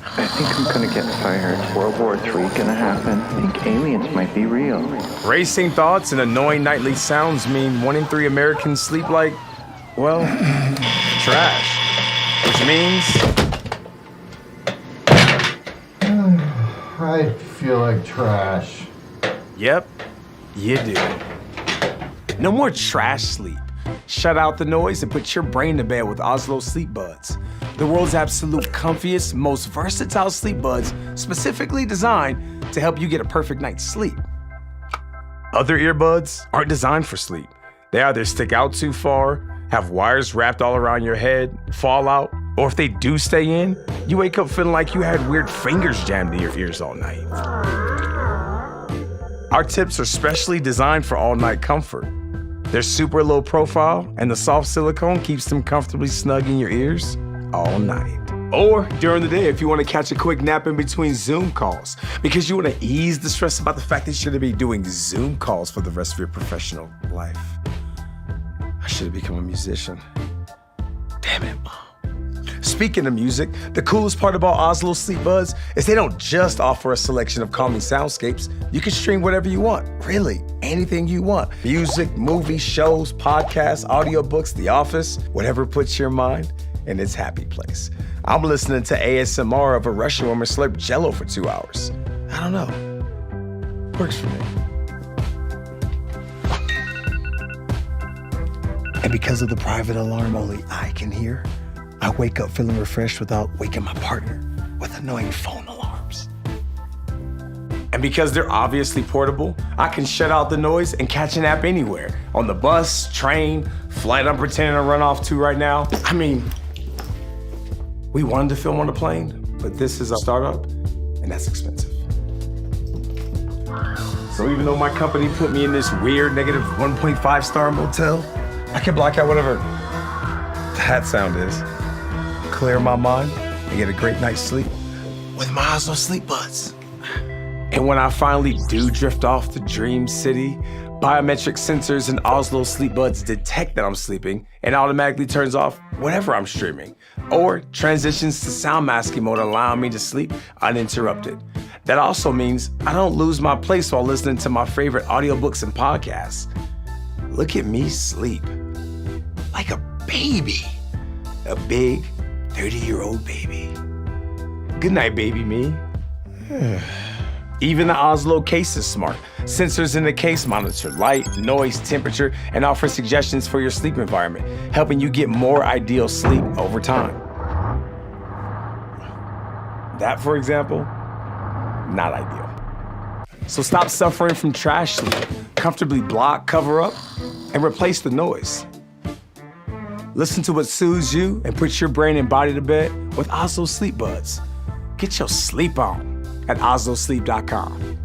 I think I'm gonna get fired. World War III gonna happen. I think aliens might be real. Racing thoughts and annoying nightly sounds mean 1 in 3 Americans sleep like, well, trash. Which means... I feel like trash. Yep, you do. No more trash sleep. Shut out the noise and put your brain to bed with Ozlo Sleepbuds. The world's absolute comfiest, most versatile sleep buds, specifically designed to help you get a perfect night's sleep. Other earbuds aren't designed for sleep. They either stick out too far, have wires wrapped all around your head, fall out, or if they do stay in, you wake up feeling like you had weird fingers jammed in your ears all night. Our tips are specially designed for all-night comfort. They're super low profile, and the soft silicone keeps them comfortably snug in your ears all night. Or during the day if you want to catch a quick nap in between Zoom calls, because you want to ease the stress about the fact that you're going to be doing Zoom calls for the rest of your professional life. I should have become a musician. Damn it, Mom. Speaking of music, the coolest part about Ozlo Sleepbuds is they don't just offer a selection of calming soundscapes. You can stream whatever you want, really, anything you want. Music, movies, shows, podcasts, audiobooks, The Office, whatever puts your mind in its happy place. I'm listening to ASMR of a Russian woman slurp Jell-O for 2 hours. I don't know. Works for me. And because of the private alarm only I can hear, I wake up feeling refreshed without waking my partner with annoying phone alarms. And because they're obviously portable, I can shut out the noise and catch a nap anywhere. On the bus, train, flight I'm pretending to run off to right now. I mean, we wanted to film on a plane, but this is a startup, and that's expensive. So even though my company put me in this weird negative 1.5 star motel, I can block out whatever that sound is, clear my mind, and get a great night's sleep with my Ozlo Sleepbuds. And when I finally do drift off to Dream City, biometric sensors and Ozlo Sleepbuds detect that I'm sleeping and automatically turns off whatever I'm streaming, or transitions to sound masking mode, allowing me to sleep uninterrupted. That also means I don't lose my place while listening to my favorite audiobooks and podcasts. Look at me sleep like a baby, a big 30-year-old baby. Good night, baby me. Even the Ozlo case is smart. Sensors in the case monitor light, noise, temperature, and offer suggestions for your sleep environment, helping you get more ideal sleep over time. That, for example, not ideal. So stop suffering from trash sleep. Comfortably block, cover up, and replace the noise. Listen to what soothes you and put your brain and body to bed with Ozlo Sleepbuds. Get your sleep on at ozlosleep.com.